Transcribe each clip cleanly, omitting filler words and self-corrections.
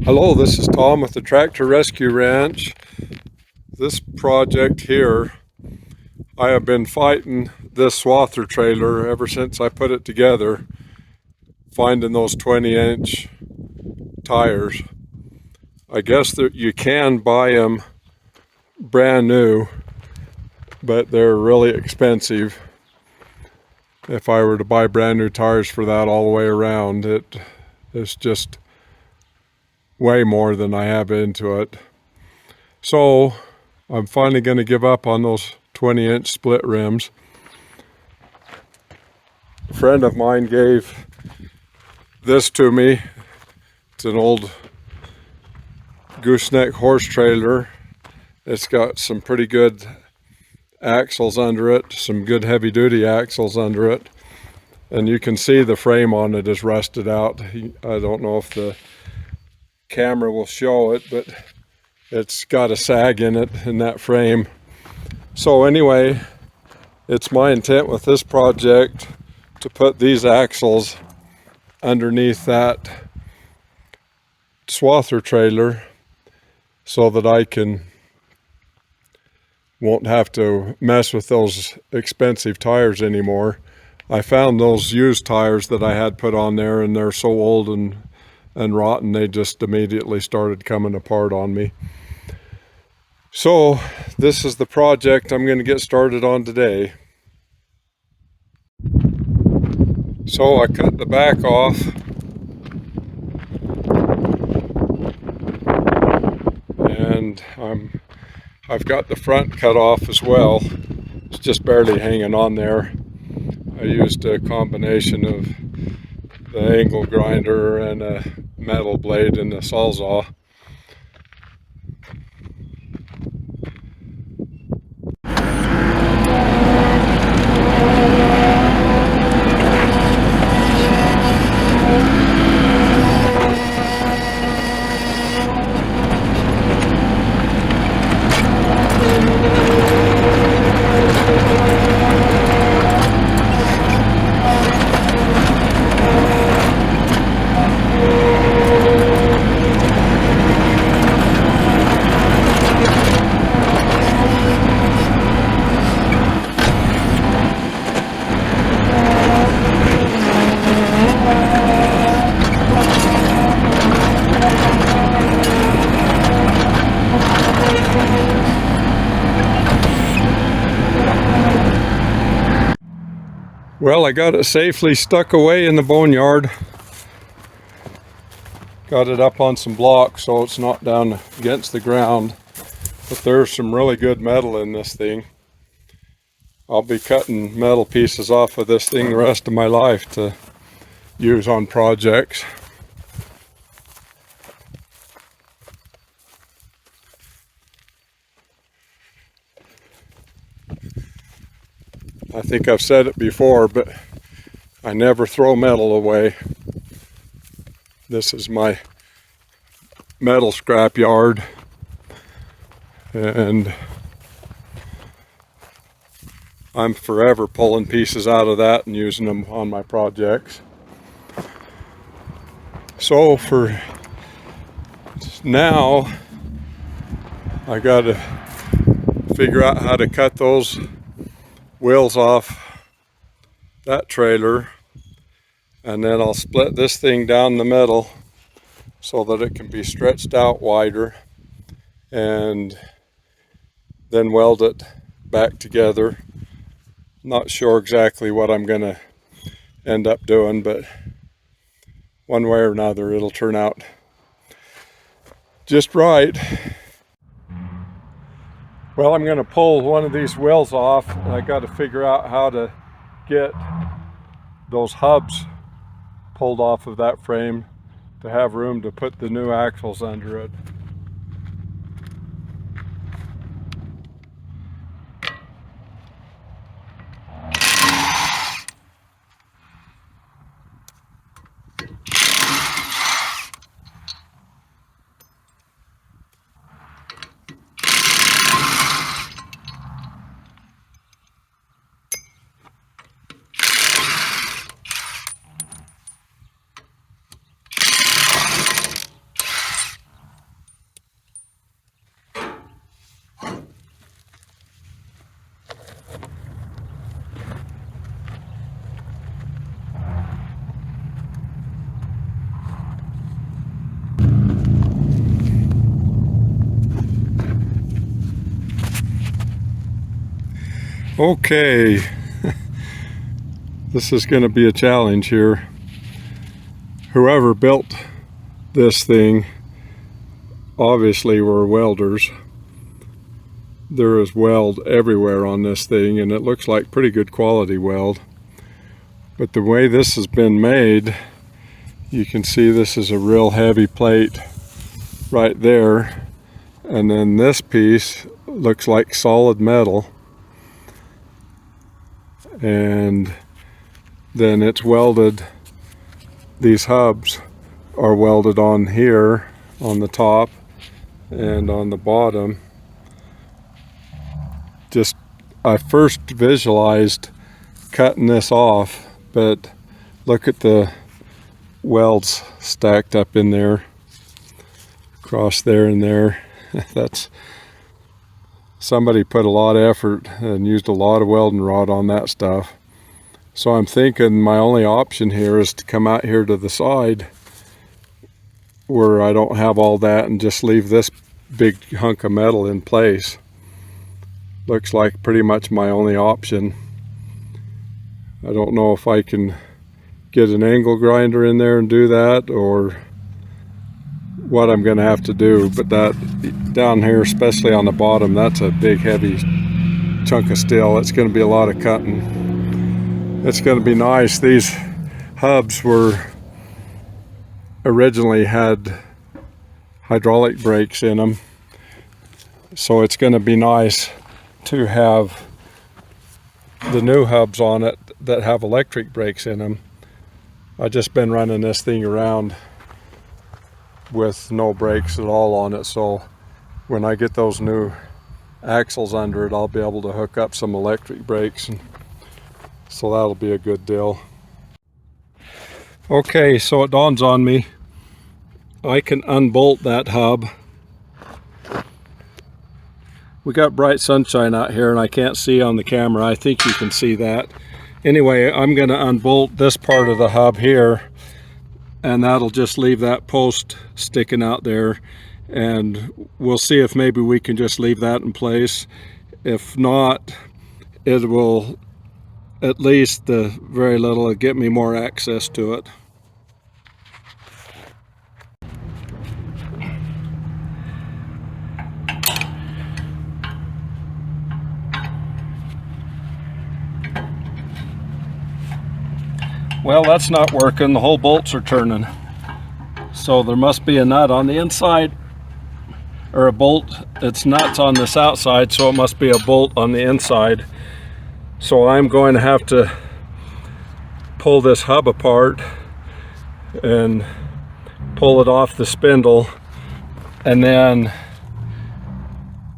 Hello, this is Tom with the Tractor Rescue Ranch. This project here, I have been fighting this swather trailer ever since I put it together, finding those 20-inch tires. I guess that you can buy them brand new, but they're really expensive. If I were to buy brand new tires for that all the way around, it's just way more than I have into it. So I'm finally going to give up on those 20-inch split rims. A friend of mine gave this to me. It's an old gooseneck horse trailer. It's got some pretty good axles under it, some good heavy duty axles under it. And you can see the frame on it is rusted out. I don't know if the camera will show it, but it's got a sag in it in that frame. So anyway, it's my intent with this project to put these axles underneath that swather trailer so that I won't have to mess with those expensive tires anymore. I found those used tires that I had put on there, and they're so old and rotten, they just immediately started coming apart on me. So this is the project I'm going to get started on today. So I cut the back off, and I've got the front cut off as well. It's just barely hanging on there. I used a combination of the angle grinder and a metal blade and a sawzall. Well, I got it safely stuck away in the boneyard. Got it up on some blocks so it's not down against the ground. But there's some really good metal in this thing. I'll be cutting metal pieces off of this thing the rest of my life to use on projects. I think I've said it before, but I never throw metal away. This is my metal scrap yard, and I'm forever pulling pieces out of that and using them on my projects. So for now, I gotta figure out how to cut those wheels off that trailer, and then I'll split this thing down the middle so that it can be stretched out wider, and then weld it back together. Not sure exactly what I'm gonna end up doing, but one way or another it'll turn out just right. Well, I'm going to pull one of these wheels off, and I got to figure out how to get those hubs pulled off of that frame to have room to put the new axles under it. Okay, this is going to be a challenge here. Whoever built this thing obviously were welders. There is weld everywhere on this thing, and it looks like pretty good quality weld. But the way this has been made, you can see this is a real heavy plate right there, and then this piece looks like solid metal, and then it's welded. These hubs are welded on here on the top and on the bottom. I first visualized cutting this off, but look at the welds stacked up in there, across there and there. That's somebody put a lot of effort and used a lot of welding rod on that stuff. So I'm thinking my only option here is to come out here to the side where I don't have all that and just leave this big hunk of metal in place. Looks like pretty much my only option. I don't know if I can get an angle grinder in there and do that, or what I'm going to have to do. But that down here, especially on the bottom, that's a big heavy chunk of steel. It's going to be a lot of cutting. It's going to be nice. These hubs were originally had hydraulic brakes in them, so it's going to be nice to have the new hubs on it that have electric brakes in them. I've just been running this thing around with no brakes at all on it, so when I get those new axles under it, I'll be able to hook up some electric brakes, and so that'll be a good deal. Okay, so it dawns on me, I can unbolt that hub. We got bright sunshine out here and I can't see on the camera. I think you can see that. Anyway, I'm going to unbolt this part of the hub here, and that'll just leave that post sticking out there, and we'll see if maybe we can just leave that in place. If not, it will, at least the very little, get me more access to it. Well, that's not working. The whole bolts are turning. So there must be a nut on the inside, or a bolt. It's nuts on this outside, so it must be a bolt on the inside. So I'm going to have to pull this hub apart and pull it off the spindle, and then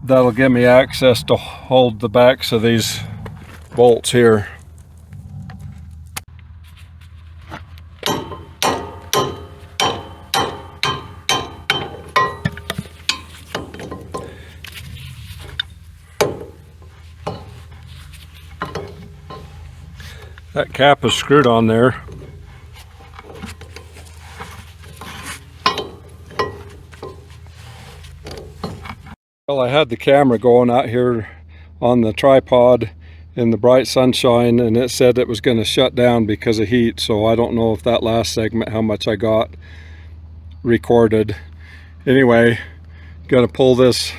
that'll give me access to hold the backs of these bolts here. That cap is screwed on there. Well, I had the camera going out here on the tripod in the bright sunshine, and it said it was going to shut down because of heat, so I don't know if that last segment, how much I got recorded. Anyway, got to pull this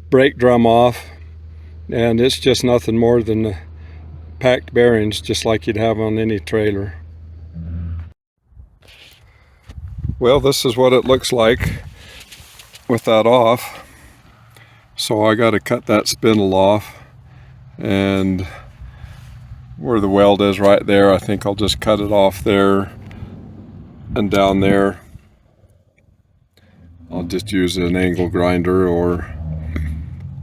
brake drum off, and it's just nothing more than packed bearings, just like you'd have on any trailer. Well, this is what it looks like with that off. So I got to cut that spindle off, and where the weld is right there, I think I'll just cut it off there, and down there I'll just use an angle grinder or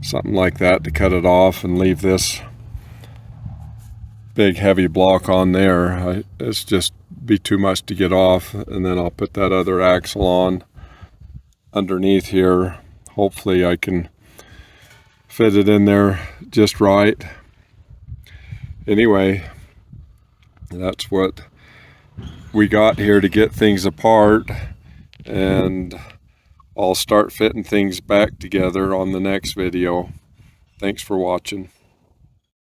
something like that to cut it off and leave this big heavy block on there. It's just be too much to get off, and then I'll put that other axle on underneath here. Hopefully I can fit it in there just right. Anyway, that's what we got here to get things apart, and I'll start fitting things back together on the next video. Thanks for watching.